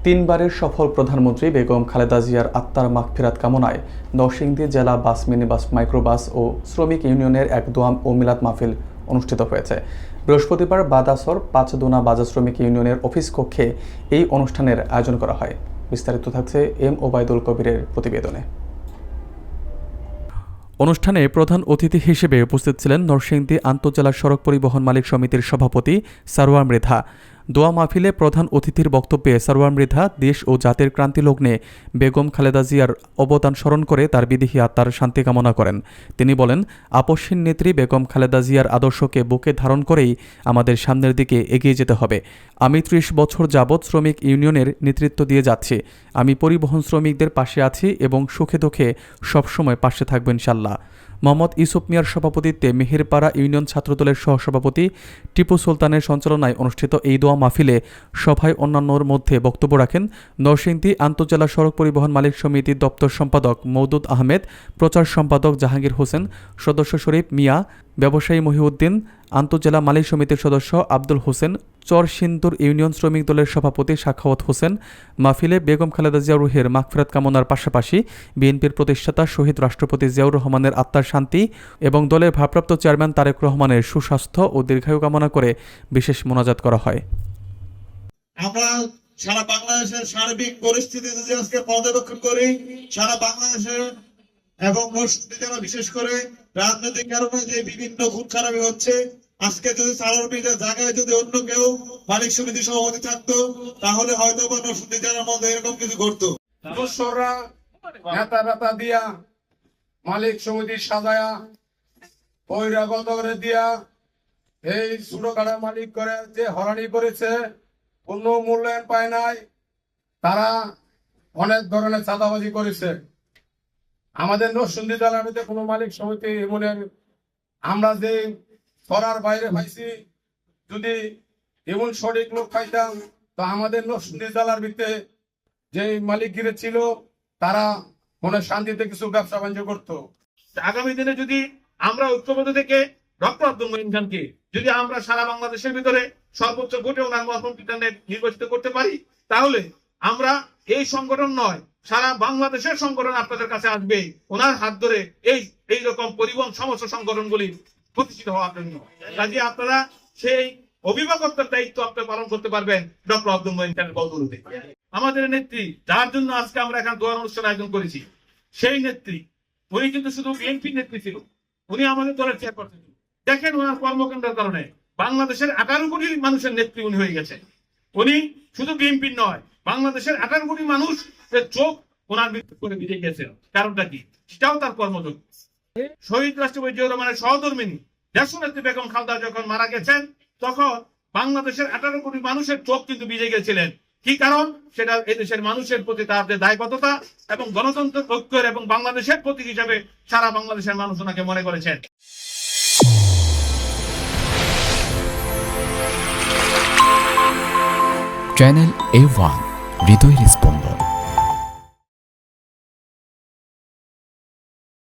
তিনবারের সফল প্রধানমন্ত্রী বেগম খালেদা জিয়ার আত্মার মাগফিরাত কামনায় নরসিংদী জেলা বাস মিনিবাস মাইক্রোবাস ও শ্রমিক ইউনিয়নের এক দোয়া ও মিলাদ মাহফিল অনুষ্ঠিত হয়েছে। বৃহস্পতিবার বাদাসর পাঁচদোনা বাজার শ্রমিক ইউনিয়নের অফিস কক্ষে এই অনুষ্ঠানের আয়োজন করা হয়। বিস্তারিত থাকছে এম ওবায়দুল কবিরের প্রতিবেদনে। অনুষ্ঠানে প্রধান অতিথি হিসেবে উপস্থিত ছিলেন নরসিংদী আন্তঃজেলা সড়ক পরিবহন মালিক সমিতির সভাপতি সারোয়ার মৃধা। দোয়া মাহফিলে প্রধান অতিথির বক্তব্যে সারোয়ার মৃধা দেশ ও জাতির ক্রান্তি লগ্নে বেগম খালেদা জিয়ার অবদান স্মরণ করে তার বিদেহী আত্মার শান্তি কামনা করেন। তিনি বলেন, আপসহীন নেত্রী বেগম খালেদা জিয়ার আদর্শকে বুকে ধারণ করেই আমাদের সামনের দিকে এগিয়ে যেতে হবে। আমি ৩০ বছর যাবৎ শ্রমিক ইউনিয়নের নেতৃত্ব দিয়ে যাচ্ছি। আমি পরিবহন শ্রমিকদের পাশে আছি এবং সুখে দুঃখে সবসময় পাশে থাকব ইনশাল্লাহ। মোহাম্মদ ইউসুফ মিয়ার সভাপতিত্বে মেহেরপাড়া ইউনিয়ন ছাত্রদলের সহসভাপতি টিপু সুলতানের সঞ্চালনায় অনুষ্ঠিত এই দোয়া মাহফিলে সভায় অন্যান্যর মধ্যে বক্তব্য রাখেন নরসিংদী আন্তঃজেলা সড়ক পরিবহন মালিক সমিতির দপ্তর সম্পাদক মওদুদ আহমেদ, প্রচার সম্পাদক জাহাঙ্গীর হোসেন, সদস্য শরীফ মিয়া, ব্যবসায়ী মহিউদ্দিন, আন্তঃজেলা মালিক সমিতির সদস্য আব্দুল হোসেন, চরসিন্দুর ইউনিয়ন শ্রমিক দলের সভাপতি সাখাওয়াত হোসেন। মাহফিলে বেগম খালেদা জিয়া রুহের মাগফিরাত কামনার পাশাপাশি বিএনপির প্রতিষ্ঠাতা শহীদ রাষ্ট্রপতি জিয়াউর রহমানের আত্মার শান্তি এবং দলের ভারপ্রাপ্ত চেয়ারম্যান তারেক রহমানের সুস্বাস্থ্য ও দীর্ঘায়ু কামনা করে বিশেষ মোনাজাত করা হয়। আমরা সারা বাংলাদেশের সার্বিক পরিস্থিতি যদি আজকে পর্যবেক্ষণ করি, সারা বাংলাদেশে এবং জেলা বিশেষ করে রাজনৈতিক কারণে যে বিভিন্ন খুন খারাপি হচ্ছে, আজকে যদি সারার জায়গায় যদি অন্য কেউ মালিক সমিতি সভাপতি থাকতো তাহলে হয়তো বা নরসিংদী জেলার মধ্যে এরকম কিছু ঘটতো। নেতা দিয়া মালিক সমিতির সাজায়া বহিরাগত করে দিয়া এই ছোটখাটো মালিক করে যে হরানি করেছে, কোনো মূল্যায়ন পায় নাই। তারা অনেক ধরনের চাঁদাবাজি করেছে। আমাদের নরসিংদী জেলার মধ্যে কোনো মালিক সমিতি এমনের আমরা যে ছড়ার বাইরে পাইছি, যদি এমন সঠিক লোক পাইতাম তো আমাদের নরসিংদী জেলার ভিতরে যে মালিকগিরে ছিল তারা মনে শান্তিতে কিছু ব্যবসা বাণিজ্য করতো। আগামী দিনে যদি আমরা ঐক্যবদ্ধ থেকে ডক্টর আব্দুল মঈন খানকে যদি আমরা সারা বাংলাদেশের ভিতরে সর্বোচ্চ ভোটে ওনার মহাসংবিধানে নির্বাচিত করতে পারি, তাহলে আমরা এই সংগঠন নয় সারা বাংলাদেশের সংগঠন আপনাদের কাছে আসবে ওনার হাত ধরে এই রকম পরিবহন সমস্ত সংগঠনগুলি প্রতিষ্ঠিত হওয়ার জন্য। কাজে আপনারা সেই অভিভাবকত্বের দায়িত্ব আপনারা পালন করতে পারবেন ডক্টর আব্দুল মঈন খানের বদৌলতে। আমাদের নেত্রী, যার জন্য আজকে আমরা এখানে দোয়া অনুষ্ঠান আয়োজন করেছি, সেই নেত্রী উনি কিন্তু শুধু বিএনপি নেত্রী ছিল, উনি আমাদের দলের চেয়ারপারসন। দেখেন ওনার কর্মকাণ্ডের কারণে বাংলাদেশের 18 কোটি মানুষের নেত্রী উনি হয়ে গেছেন। উনি শুধু বিএনপি নয়, বাংলাদেশের 18 কোটি মানুষ চোখ ওনার মৃত্যু করে বিজে গেছেন। কারণটা কি? সেটাও তার কর্মযোগ্য। শহীদ রাষ্ট্রপতি জিয়াউর রহমানের সহধর্মিনী দেশনেত্রী বেগম খালেদা যখন মারা গেছেন, তখন বাংলাদেশের 18 কোটি মানুষের চোখ কিন্তু বিজে গেছিলেন। কি কারণ? সেটা এদেশের মানুষের প্রতি তার যে দায়বদ্ধতা এবং গণতন্ত্র ঐক্যের এবং বাংলাদেশের প্রতীক হিসাবে সারা বাংলাদেশের মানুষ ওনাকে মনে করেছেন। চ্যানেল A1 হৃদয়ের স্পন্দন।